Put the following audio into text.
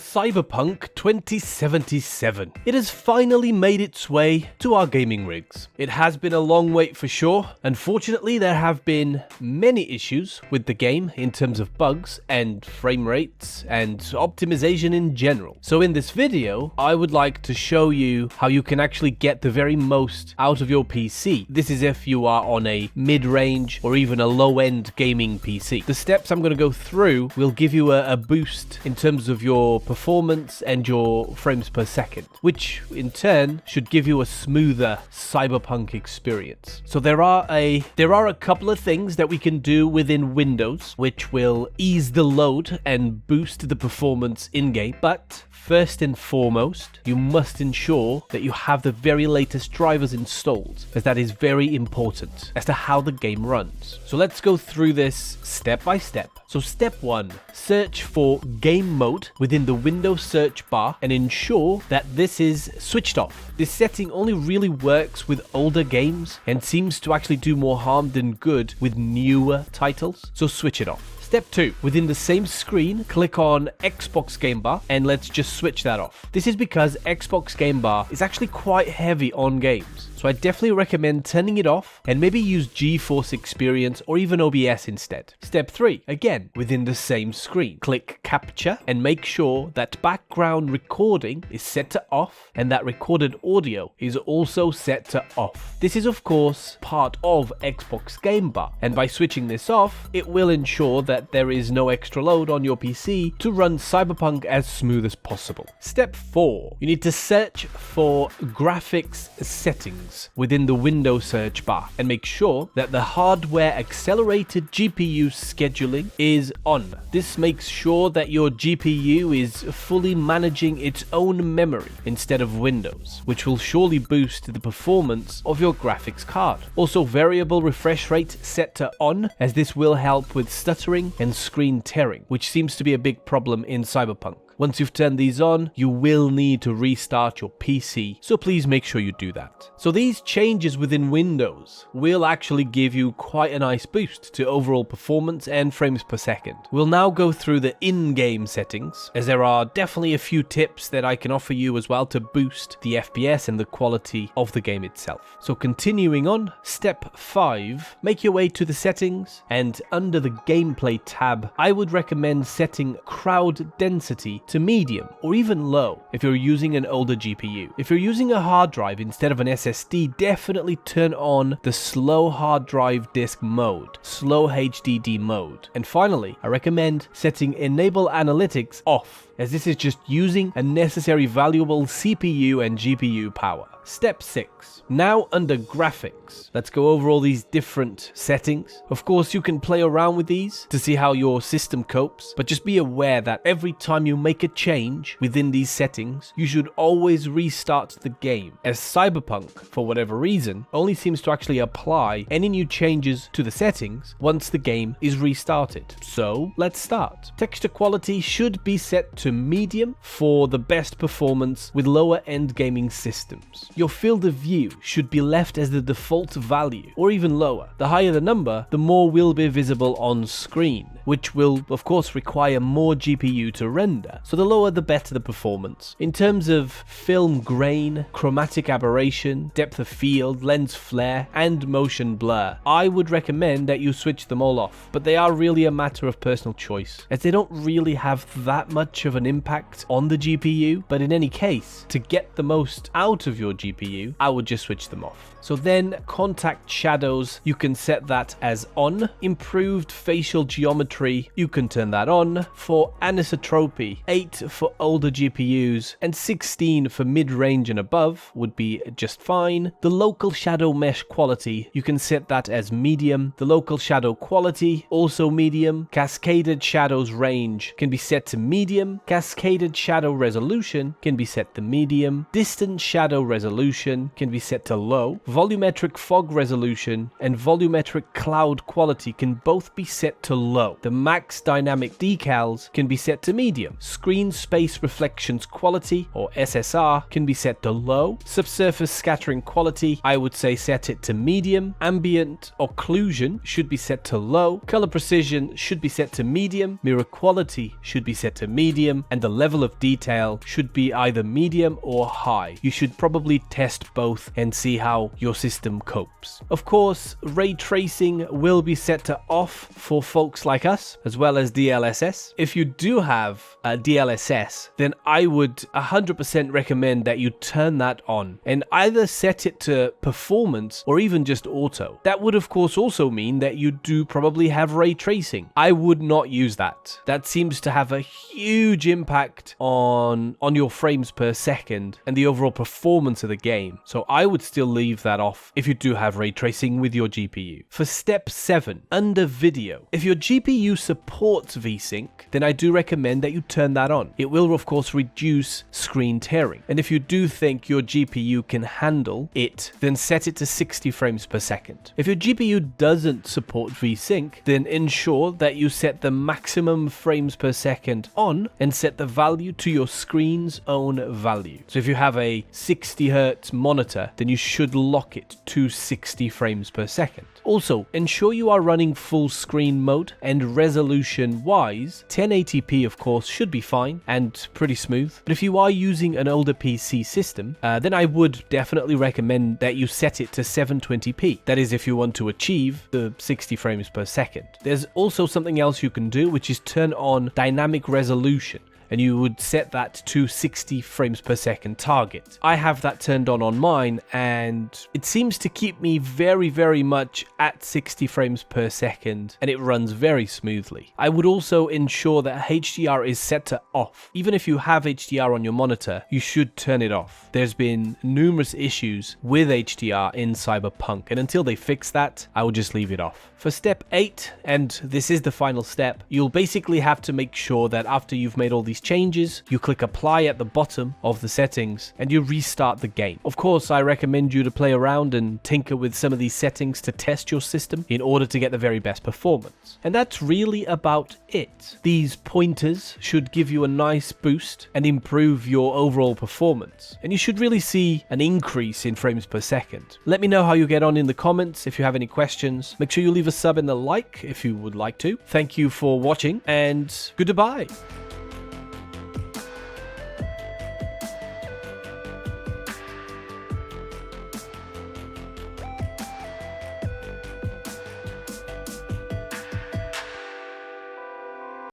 Cyberpunk 2077. It has finally made its way to our gaming rigs. It has been a long wait for sure. Unfortunately, there have been many issues with the game in terms of bugs and frame rates and optimization in general. So in this video, I would like to show you how you can actually get the very most out of your PC. This is if you are on a mid-range or even a low-end gaming PC. The steps I'm going to go through will give you a boost in terms of your performance and your frames per second, which in turn should give you a smoother Cyberpunk experience. So there are a couple of things that we can do within Windows which will ease the load and boost the performance in-game, but first and foremost, you must ensure that you have the very latest drivers installed, as that is very important as to how the game runs. So let's go through this step by step. So step 1, search for game mode within the Windows search bar and ensure that this is switched off. This setting only really works with older games and seems to actually do more harm than good with newer titles, so switch it off. Step 2, within the same screen, click on Xbox Game Bar and let's just switch that off. This is because Xbox Game Bar is actually quite heavy on games. So I definitely recommend turning it off and maybe use GeForce Experience or even OBS instead. Step 3, again, within the same screen, click Capture and make sure that background recording is set to off and that recorded audio is also set to off. This is of course part of Xbox Game Bar, and by switching this off, it will ensure that there is no extra load on your PC to run Cyberpunk as smooth as possible. Step 4, you need to search for graphics settings within the Windows search bar and make sure that the hardware accelerated GPU scheduling is on. This makes sure that your GPU is fully managing its own memory instead of Windows, which will surely boost the performance of your graphics card. Also, variable refresh rate set to on, as this will help with stuttering and screen tearing, which seems to be a big problem in Cyberpunk. Once you've turned these on, you will need to restart your PC, so please make sure you do that. So these changes within Windows will actually give you quite a nice boost to overall performance and frames per second. We'll now go through the in-game settings, as there are definitely a few tips that I can offer you as well to boost the FPS and the quality of the game itself. So continuing on, step 5, make your way to the settings, and under the gameplay tab, I would recommend setting crowd density to medium or even low if you're using an older GPU. If you're using a hard drive instead of an SSD, definitely turn on the slow hard drive disk mode, slow HDD mode. And finally, I recommend setting enable analytics off, as this is just using unnecessary valuable CPU and GPU power. Step 6. Now under graphics, let's go over all these different settings. Of course, you can play around with these to see how your system copes, but just be aware that every time you make a change within these settings, you should always restart the game, as Cyberpunk, for whatever reason, only seems to actually apply any new changes to the settings once the game is restarted. So let's start. Texture quality should be set to medium for the best performance with lower end gaming systems. Your field of view should be left as the default value or even lower. The higher the number, the more will be visible on screen, which will of course require more GPU to render, so the lower the better the performance. In terms of film grain, chromatic aberration, depth of field, lens flare, and motion blur, I would recommend that you switch them all off, but they are really a matter of personal choice, as they don't really have that much of an impact on the GPU, but in any case, to get the most out of your GPU, I would just switch them off. So then contact shadows, you can set that as on. Improved facial geometry, you can turn that on. For anisotropy, 8 for older GPUs and 16 for mid-range and above would be just fine. The local shadow mesh quality, you can set that as medium. The local shadow quality, also medium. Cascaded shadows range can be set to medium. Cascaded shadow resolution can be set to medium. Distant shadow resolution can be set to low. Volumetric fog resolution and volumetric cloud quality can both be set to low. The max dynamic decals can be set to medium. Screen space reflections quality, or SSR, can be set to low. Subsurface scattering quality, I would say set it to medium. Ambient occlusion should be set to low. Color precision should be set to medium. Mirror quality should be set to medium. And the level of detail should be either medium or high. You should probably test both and see how your system copes. Of course, ray tracing will be set to off for folks like us, as well as DLSS. If you do have a DLSS, then I would 100% recommend that you turn that on and either set it to performance or even just auto. That would of course also mean that you do probably have ray tracing. I would not use that. That seems to have a huge impact on your frames per second and the overall performance of the game. So I would still leave that off if you do have ray tracing with your GPU. For step 7, under video, if your GPU supports VSync, then I do recommend that you turn that on. It will of course reduce screen tearing. And if you do think your GPU can handle it, then set it to 60 frames per second. If your GPU doesn't support VSync, then ensure that you set the maximum frames per second on and set the value to your screen's own value. So if you have a 60 Hz monitor, then you should lock it to 60 frames per second. Also, ensure you are running full screen mode, and resolution wise, 1080p of course should be fine and pretty smooth. But if you are using an older PC system, then I would definitely recommend that you set it to 720p. That is if you want to achieve the 60 frames per second. There's also something else you can do, which is turn on dynamic resolution. And you would set that to 60 frames per second target. I have that turned on mine, and it seems to keep me very much at 60 frames per second, and it runs very smoothly. I would also ensure that HDR is set to off. Even if you have HDR on your monitor, you should turn it off. There's been numerous issues with HDR in Cyberpunk, and until they fix that, I would just leave it off. For step 8, and this is the final step, you'll basically have to make sure that after you've made all these changes, you click apply at the bottom of the settings and you restart the game. Of course, I recommend you to play around and tinker with some of these settings to test your system in order to get the very best performance. And that's really about it. These pointers should give you a nice boost and improve your overall performance. And you should really see an increase in frames per second. Let me know how you get on in the comments. If you have any questions, make sure you leave a sub and a like if you would like to. Thank you for watching, and goodbye.